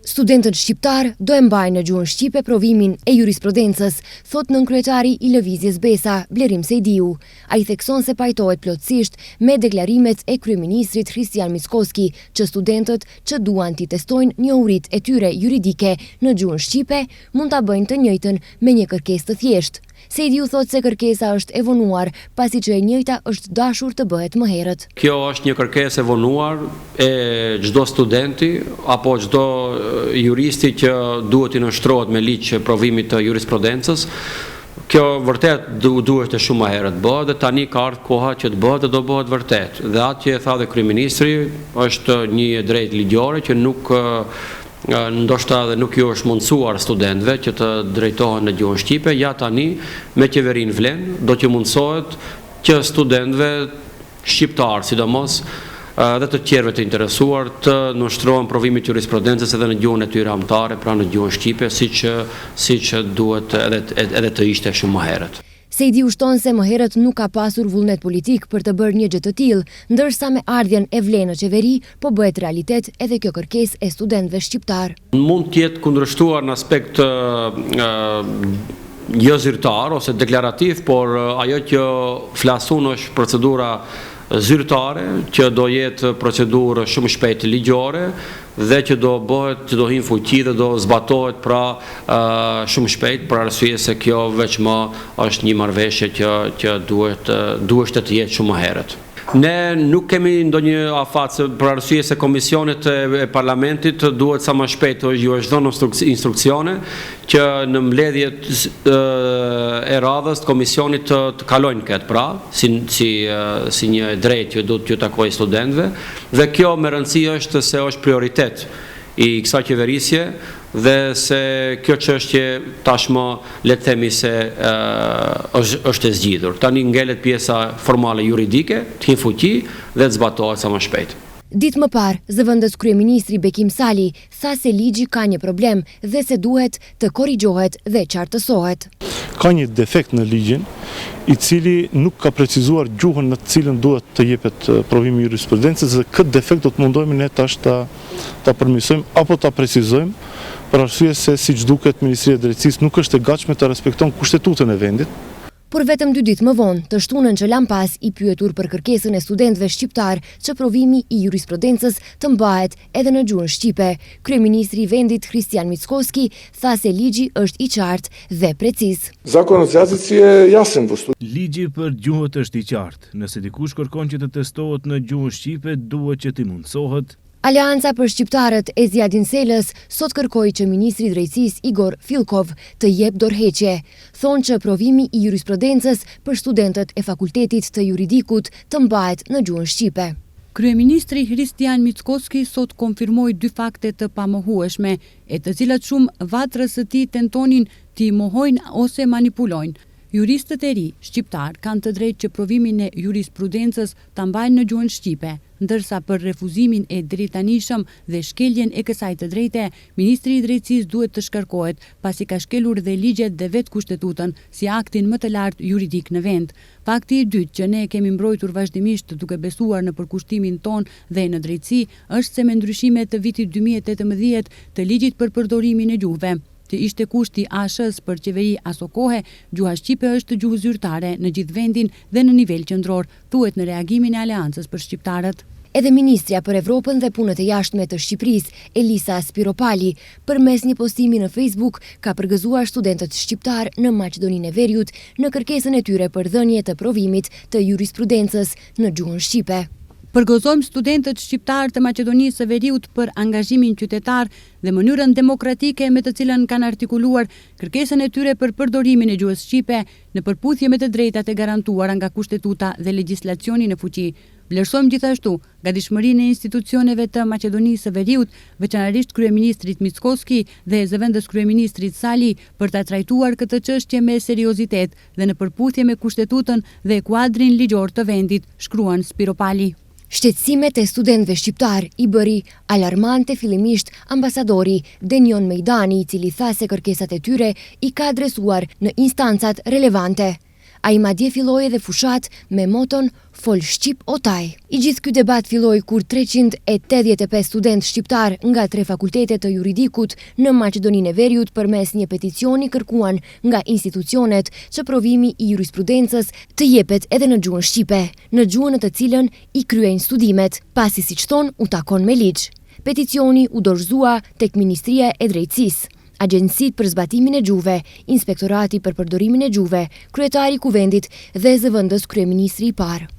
Studentët shqiptar do e mbajnë në gjuhën shqipe provimin e jurisprudencës, thot nënkryetari i Lëvizjes Besa, Blerim Sejdiu. Ai thekson se pajtohet plotësisht me deklarimet e kryeministrit Kristian Mickoski që studentët që duan t'i testojnë njohuritë e tyre juridike në gjuhën shqipe mund ta bëjnë të njëjtën me një kërkesë të thjeshtë. Sejdiu thot se kërkesa është e vonuar, pasi që e njëjta është dashur të bëhet më herët. Kjo është një kërkesë e vonuar e çdo studenti apo çdo juristi që duhet i nështrohet me ligj provimit të jurisprudencës. Kjo vërtet duhet e shumë më herët bëhet dhe tani ka ardhur koha që të bëhet dhe do bëhet vërtet. Dhe atë që e tha dhe kryeministri është një drejtë ligjore që ndoshta dhe nuk ju është mundësuar studentëve që të drejtohen në gjuhën shqipe, ja tani me qeverinë vlen do që mundësohet që studentëve shqiptar, sidomos dhe të tjerëve të interesuar të nështrohen provimit jurisprudencës edhe në gjuhën e tyre amtare, pra në gjuhën shqipe, siç duhet edhe të ishte shumë më herët. Sejdiu shton se më herët nuk ka pasur vullnet politik për të bërë një gjë të tillë, ndërsa me ardhjen e vlen në qeveri po bëhet realitet edhe kjo kërkesë e studentëve shqiptar. Mund të jetë kundërshtuar në aspekt jo zyrtar ose deklarativ, por ajo që flasun është procedura zyrtare, që do jetë procedurë shumë shpejt ligjore dhe që do hin fuqi dhe do zbatohet pra shumë shpejt, për arsye se kjo veçmë është një marrëveshje që duhet të jetë shumë më herët. Ne nuk kemi ndonjë afat për arsye se komisionet e parlamentit duhet sa më shpejt ju është dhënë instruksione që në mbledhjet e radhës të komisionit të kalojnë këtë pra, si një drejtë që do t'ju takojë studentëve, dhe kjo me rëndësi është se është prioritet i kësaj qeverisje dhe se kjo çështje tashmë le të themi se është e zgjidhur. Tani ngelet pjesa formale juridike, të hin fuqi dhe të zbatohet sa më shpejt. Ditë më parë, zëvendës kryeministri Bekim Sali tha se ligji ka një problem dhe se duhet të korrigjohet dhe qartësohet. Ka një defekt në ligjin i cili nuk ka precizuar gjuhën në të cilën duhet të jepet provimi i jurisprudencës dhe këtë defekt do të mundohemi ne tash ta përmirësojmë apo ta precizojmë, për arsye se siç duket Ministria e Drejtësisë nuk është e gatshme të respekton kushtetutën e vendit. Por vetëm 2 ditë më vonë, të shtunën që lam pas i pyetur për kërkesën e studentëve shqiptar që provimi i jurisprudencës të mbahet edhe në gjuhën shqipe, kryeministri i vendit Kristian Mickoski tha se ligji është i qartë dhe preciz. Zakonozacici je jasen po studentëve. Ligji për gjuhët është i qartë. Nëse dikush kërkon që të testohet në gjuhën shqipe, duhet që t'i mundsohet. Aleanca për shqiptarët e Zjadin Selës sot kërkoi që ministri i Drejtësisë Igor Fillkov të jep dorëheqje. Thonë që provimi i jurisprudencës për studentët e Fakultetit të Juridikut të mbahet në gjuhën shqipe. Kryeministri Kristian Mickoski sot konfirmoi 2 fakte të pamohueshme, e të cilat shumë vatrës së tij tentonin t'i mohojnë ose manipulojnë. Juristët e ri shqiptar kanë të drejtë që provimin e jurisprudencës ta mbajnë në gjuhën shqipe, ndërsa për refuzimin e drejtanishëm dhe shkeljen e kësaj të drejte, ministri i Drejtësisë duhet të shkarkohet, pasi ka shkelur dhe ligjet dhe vetë kushtetutën si aktin më të lartë juridik në vend. Fakti i dytë që ne kemi mbrojtur vazhdimisht duke besuar në përkushtimin ton dhe në drejtësi është se me ndryshimet të vitit 2018 të ligjit për përdorimin e gjuhëve, që ishte kushti ASH-s për qeveri aso kohe, gjuha shqipe është gjuhë zyrtare në gjithë vendin dhe në nivel qendror, thuhet në reagimin e Aleancës për shqiptarët. Edhe Ministrja për Evropën dhe Punët e Jashtme të Shqipërisë, Elisa Spiropali, përmes një postimi në Facebook, ka përgëzuar studentët shqiptar në Maqedoninë e Veriut në kërkesën e tyre për dhënie të provimit të jurisprudencës në gjuhën shqipe. Përgëzojmë studentët shqiptar të Maqedonisë së Veriut për angazhimin qytetar dhe mënyrën demokratike me të cilën kanë artikuluar kërkesën e tyre për përdorimin e gjuhës shqipe në përputhje me të drejtat e garantuara nga kushtetuta dhe legjislacioni në fuqi. Vlerësojmë gjithashtu gatishmërinë e institucioneve të Maqedonisë së Veriut, veçanërisht kryeministrit Mickoski dhe zëvendës kryeministrit Sali për ta trajtuar këtë çështje me seriozitet dhe në përputhje me kushtetutën dhe kuadrin ligjor të vendit, shkruan Spiropali. Shqetësimet e studentëve shqiptar i bëri alarmante fillimisht ambasadori Denion Mejdani, i cili tha se kërkesat e tyre i ka adresuar në instancat relevante. Ai madje filloi edhe fushat me moton Fol Shqip o taj. I gjithë ky debat filloi kur 385 studentë shqiptar nga 3 fakultetet të juridikut në Maqedoninë e Veriut përmes një peticioni kërkuan nga institucionet që provimi i jurisprudencës të jepet edhe në gjuhën shqipe, në gjuhën në të cilën i kryejnë studimet, pasi siç thon u takon me ligj. Peticioni u dorëzua tek Ministria e Drejtësisë, Agjencitë për zbatimin e gjuhëve, Inspektorati për përdorimin e gjuhëve, Kryetari i Kuvendit dhe zëvendës kryeministri i parë.